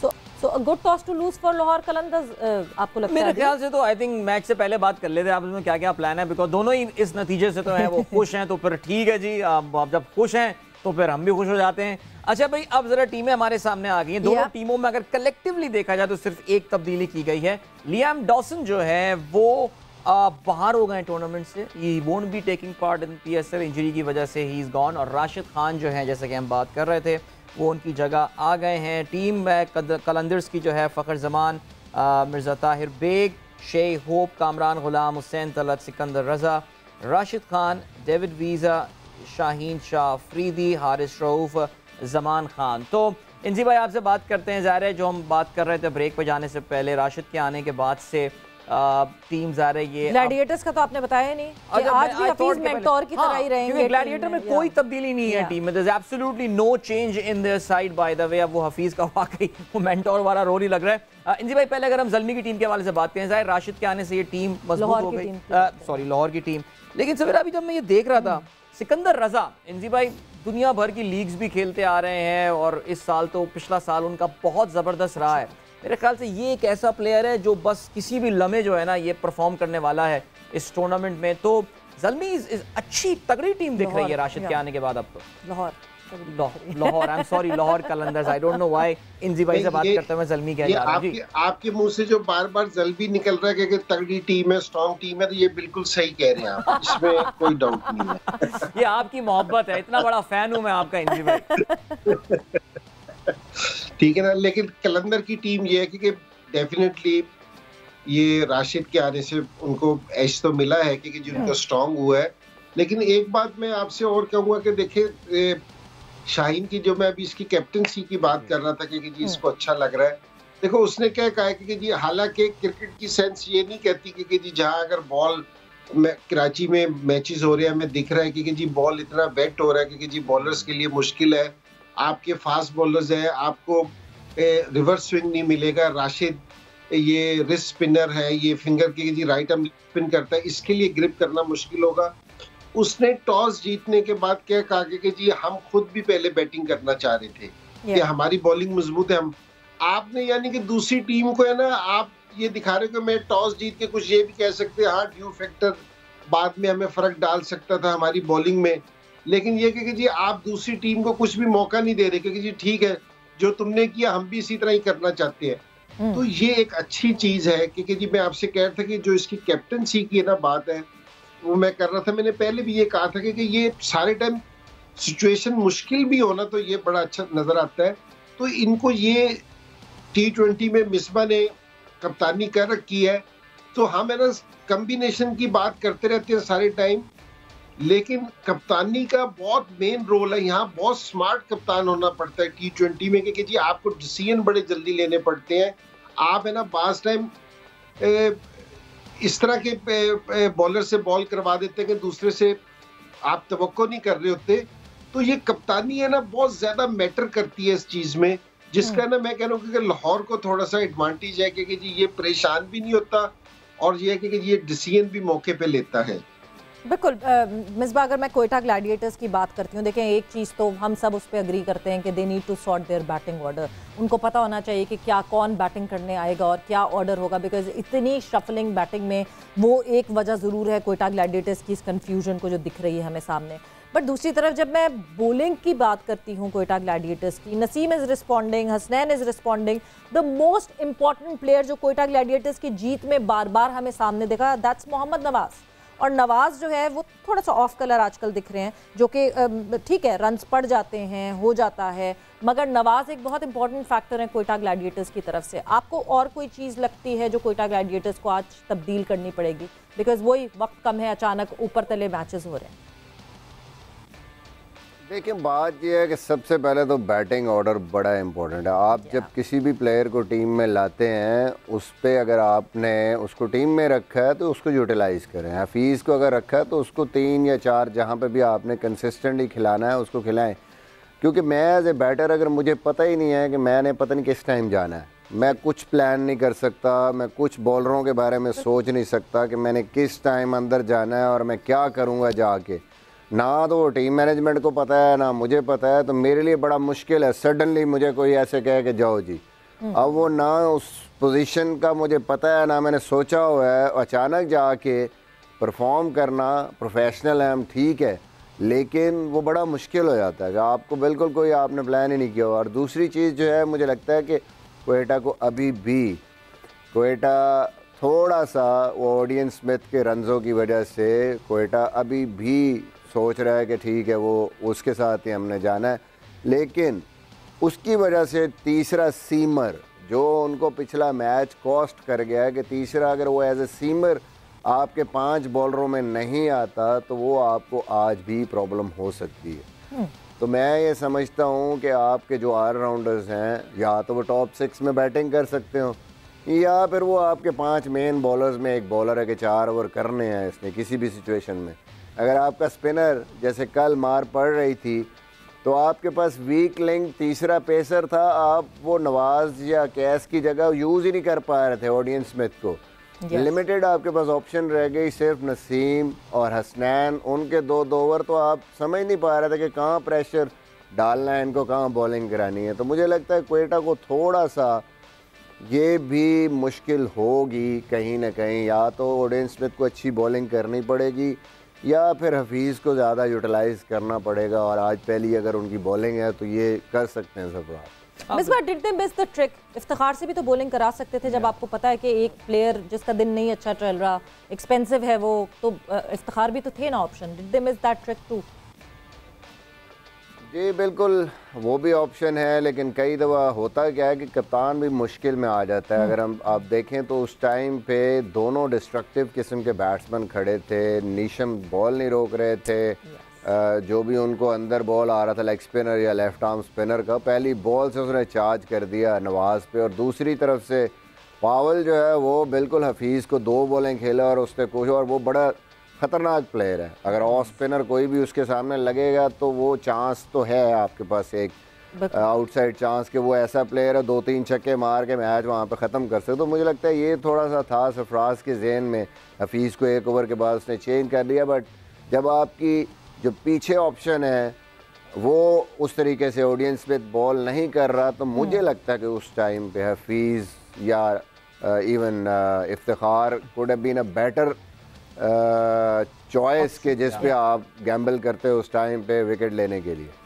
So a good toss to lose for Lahore Qalandars आपको लगता है? मेरे ख्याल से तो आई थिंक मैच से पहले बात कर लेते हैं आप इसमें क्या क्या प्लान है, बिकॉज दोनों ही इस नतीजे से तो है वो खुश हैं, तो फिर ठीक है जी, आप जब खुश हैं तो फिर हम भी खुश हो जाते हैं। अच्छा भाई, अब जरा टीमें हमारे सामने आ गई हैं। दोनों टीमों में अगर कलेक्टिवली देखा जाए तो सिर्फ एक तब्दीली की गई है। लियाम डॉसन जो है वो बाहर हो गए टूर्नामेंट से, he won't be taking part in PSL, injury की वजह से ही इज गॉन। और राशिद खान जो है, जैसे कि हम बात कर रहे थे, वो उनकी जगह आ गए हैं। टीम में कलंदर्स की जो है Fakhar Zaman, Mirza Tahir Baig, Shai Hope, Kamran Ghulam, Hussain Talat, Sikandar Raza, Rashid Khan, David Wiese, Shaheen Shah Afridi, Haris Rauf, Zaman Khan. तो इंजी भाई आपसे बात करते हैं। ज़ाहिर है जो हम बात कर रहे थे ब्रेक पर जाने से पहले, राशिद के आने के बाद से टीम ज़ाहिर है ये ग्लैडिएटर्स का तो आपने बताया नहीं कि आज भी हफीज मेंटोर की तरह ही रहेंगे, क्योंकि ग्लैडिएटर में कोई तब्दीली नहीं है टीम में। There is absolutely no change in their side by the way. अब वो हफीज का वाकई वो मेंटोर वाला रोल ही लग रहा है। इंजी भाई पहले अगर हम ज़ल्मी की टीम के हवाले से बात करें, ज़ाहिर राशिद के आने से ये टीम मजबूत हो गई, सॉरी लाहौर की टीम। लेकिन सवेरा अभी जब मैं ये देख रहा था, सिकंदर रज़ा, इंजी भाई दुनिया भर की लीग्स भी खेलते आ रहे हैं और इस साल तो पिछला साल उनका बहुत ज़बरदस्त रहा है। मेरे ख्याल से ये एक ऐसा प्लेयर है जो बस किसी भी लम्हे जो है ना ये परफॉर्म करने वाला है इस टूर्नामेंट में। तो ज़ल्मी अच्छी तगड़ी टीम दिख रही है राशिद के आने के बाद। अब तो Lahore I am sorry, Lahore Qalandars, I don't know why Inzi भाई से बात करते हुए ज़ल्मी कह जा रहा हूं। आपके मुंह से जो बार-बार ज़ल्मी निकल रहा है कि तगड़ी टीम है, स्ट्रांग टीम है, तो ये बिल्कुल सही कह रहे हैं आप, इसमें कोई डाउट नहीं है। ये आपकी मोहब्बत है, इतना बड़ा फैन हूं मैं आपका इंजी भाई। ठीक है ना, लेकिन कलंदर की टीम ये है कि डेफिनेटली ये राशिद के आने से उनको एज तो मिला है कि जिनको स्ट्रांग हुआ है। लेकिन एक बात मैं आपसे और कहूँगा कि देखिए शाहीन की, जो मैं अभी इसकी कैप्टनसी की बात कर रहा था कि जी इसको अच्छा लग रहा है, देखो उसने क्या कहा है कि जी हालांकि क्रिकेट की सेंस ये नहीं कहती कि जी जहाँ अगर बॉल कराची में मैचेस हो रहे हैं, हमें दिख रहा है कि जी बॉल इतना वेट हो रहा है कि जी बॉलर्स के लिए मुश्किल है, आपके फास्ट बॉलर्स है, आपको रिवर्स स्विंग नहीं मिलेगा, राशिद ये रिस्ट स्पिनर है, ये फिंगर की जी राइट आर्म स्पिन करता है, इसके लिए ग्रिप करना मुश्किल होगा। उसने टॉस जीतने के बाद क्या कहा कि जी हम खुद भी पहले बैटिंग करना चाह रहे थे कि हमारी बॉलिंग मजबूत है, हम आपने यानी कि दूसरी टीम को है ना, आप ये दिखा रहे हो कि मैं टॉस जीत के कुछ ये भी कह सकते हैं हाँ ड्यू फैक्टर बाद में हमें फर्क डाल सकता था हमारी बॉलिंग में, लेकिन ये कि जी आप दूसरी टीम को कुछ भी मौका नहीं दे रहे क्योंकि जी ठीक है जो तुमने किया हम भी इसी तरह ही करना चाहते हैं। तो ये एक अच्छी चीज है कि जी मैं आपसे कह रहा था कि जो इसकी कैप्टनसी की ना बात है वो मैं कर रहा था, मैंने पहले भी ये कहा था कि ये सारे टाइम सिचुएशन मुश्किल भी होना तो ये बड़ा अच्छा नजर आता है। तो इनको ये T20 में मिसबा ने कप्तानी कर रखी है, तो हम है ना कॉम्बिनेशन की बात करते रहते हैं सारे टाइम, लेकिन कप्तानी का बहुत मेन रोल है यहाँ, बहुत स्मार्ट कप्तान होना पड़ता है T20 में क्योंकि जी आपको डिसीजन बड़े जल्दी लेने पड़ते हैं। आप है ना बास टाइम इस तरह के बॉलर से बॉल करवा देते हैं कि दूसरे से आप तवक्को नहीं कर रहे होते। तो ये कप्तानी है ना बहुत ज्यादा मैटर करती है इस चीज में, जिसका ना मैं कह रहा हूँ कि लाहौर को थोड़ा सा एडवांटेज है कि जी ये परेशान भी नहीं होता और ये कि ये डिसीजन भी मौके पे लेता है। बिल्कुल मिसबा, अगर मैं कोयटा ग्लैडिएटर्स की बात करती हूँ, देखें एक चीज़ तो हम सब उस पर अग्री करते हैं कि they need to sort their batting order. उनको पता होना चाहिए कि क्या कौन बैटिंग करने आएगा और क्या ऑर्डर होगा, बिकॉज इतनी शफलिंग बैटिंग में वो एक वजह ज़रूर है कोयटा ग्लैडिएटर्स की इस कन्फ्यूजन को जो दिख रही है हमें सामने। बट दूसरी तरफ जब मैं बॉलिंग की बात करती हूँ कोयटा ग्लैडिएटर्स की, Naseem is responding, Hasnain is responding, the most important player जो कोयटा ग्लैडिएटर्स की जीत में बार बार हमें सामने दिखा, दैट्स मोहम्मद नवाज़। और नवाज जो है वो थोड़ा सा ऑफ कलर आजकल दिख रहे हैं, जो कि ठीक है रन्स पड़ जाते हैं, हो जाता है, मगर नवाज एक बहुत इंपॉर्टेंट फैक्टर है कोयटा ग्लैडिएटर्स की तरफ से। आपको और कोई चीज़ लगती है जो कोयटा ग्लैडिएटर्स को आज तब्दील करनी पड़ेगी, बिकॉज वही वक्त कम है, अचानक ऊपर तले मैचेस हो रहे हैं? देखिए बात यह है कि सबसे पहले तो बैटिंग ऑर्डर बड़ा इम्पोर्टेंट है। आप जब किसी भी प्लेयर को टीम में लाते हैं, उस पर अगर आपने उसको टीम में रखा है तो उसको यूटिलाइज़ करें। हफीज़ को अगर रखा है तो उसको 3 या 4 जहाँ पे भी आपने कंसिस्टेंटली खिलाना है उसको खिलाएं, क्योंकि मैं एज ए बैटर अगर मुझे पता ही नहीं है कि मैंने पता नहीं किस टाइम जाना है, मैं कुछ प्लान नहीं कर सकता, मैं कुछ बॉलरों के बारे में सोच नहीं सकता कि मैंने किस टाइम अंदर जाना है और मैं क्या करूँगा जाके, ना तो टीम मैनेजमेंट को पता है ना मुझे पता है, तो मेरे लिए बड़ा मुश्किल है सडनली मुझे कोई ऐसे कहे कि जाओ जी। अब वो ना उस पोजीशन का मुझे पता है, ना मैंने सोचा हुआ है, अचानक जाके परफॉर्म करना, प्रोफेशनल है हम, ठीक है, लेकिन वो बड़ा मुश्किल हो जाता है कि आपको बिल्कुल कोई आपने प्लान ही नहीं किया। और दूसरी चीज़ जो है, मुझे लगता है कि क्वेटा को अभी भी क्वेटा थोड़ा सा वो ऑडियन स्मिथ के रन्ज़ों की वजह से क्वेटा अभी भी सोच रहा है कि ठीक है वो उसके साथ ही हमने जाना है, लेकिन उसकी वजह से तीसरा सीमर जो उनको पिछला मैच कॉस्ट कर गया है कि तीसरा अगर वो एज ए सीमर आपके 5 बॉलरों में नहीं आता तो वो आपको आज भी प्रॉब्लम हो सकती है। तो मैं ये समझता हूँ कि आपके जो ऑलराउंडर्स हैं, या तो वो टॉप 6 में बैटिंग कर सकते हो, या फिर वो आपके 5 मेन बॉलर्स में एक बॉलर है कि 4 ओवर करने हैं इसने किसी भी सिचुएशन में। अगर आपका स्पिनर जैसे कल मार पड़ रही थी तो आपके पास वीक लिंक तीसरा पेसर था, आप वो नवाज या कैस की जगह यूज़ ही नहीं कर पा रहे थे ऑडियन स्मिथ को। लिमिटेड आपके पास ऑप्शन रह गई, सिर्फ नसीम और हसनैन, उनके 2 ओवर, तो आप समझ नहीं पा रहे थे कि कहाँ प्रेशर डालना है इनको, कहाँ बॉलिंग करानी है। तो मुझे लगता है क्वेटा को थोड़ा सा ये भी मुश्किल होगी कहीं ना कहीं, या तो ऑडियन स्मिथ को अच्छी बॉलिंग करनी पड़ेगी या फिर हफीज़ को ज़्यादा यूटिलाइज़ करना पड़ेगा। और आज पहली अगर उनकी बॉलिंग है तो ये कर सकते हैं Sarfaraz. Miss bar did they miss the trick? Iftikhar से भी तो बॉलिंग करा सकते थे जब आपको पता है कि एक प्लेयर जिसका दिन नहीं अच्छा चल रहा, एक्सपेंसिव है वो, तो इफ्तिखार भी तो थे ना option. Did they miss that trick too? जी बिल्कुल, वो भी ऑप्शन है, लेकिन कई दफ़ा होता क्या है कि कप्तान भी मुश्किल में आ जाता है। अगर हम आप देखें तो उस टाइम पे दोनों डिस्ट्रक्टिव किस्म के बैट्समैन खड़े थे, नीशम बॉल नहीं रोक रहे थे, जो भी उनको अंदर बॉल आ रहा था लेग स्पिनर या लेफ्ट आर्म स्पिनर का, पहली बॉल से उसने चार्ज कर दिया नवाज पे। और दूसरी तरफ से पावल जो है वो बिल्कुल हफीज़ को 2 बॉलें खेला और उसने कुछ, और वो बड़ा ख़तरनाक प्लेयर है। अगर ऑफ स्पिनर कोई भी उसके सामने लगेगा तो वो चांस तो है आपके पास एक आउटसाइड चांस कि वो ऐसा प्लेयर है 2-3 छक्के मार के मैच वहाँ पे ख़त्म कर सकते। तो मुझे लगता है ये थोड़ा सा था सरफराज के जहन में, हफीज़ को 1 ओवर के बाद उसने चेंज कर दिया। बट जब आपकी जो पीछे ऑप्शन है वो उस तरीके से ऑडियंस पे बॉल नहीं कर रहा, तो मुझे लगता है कि उस टाइम पे हफीज़ या even Iftikhar could have been a better choice के जिस पे आप गैम्बल करते हो उस टाइम पे विकेट लेने के लिए।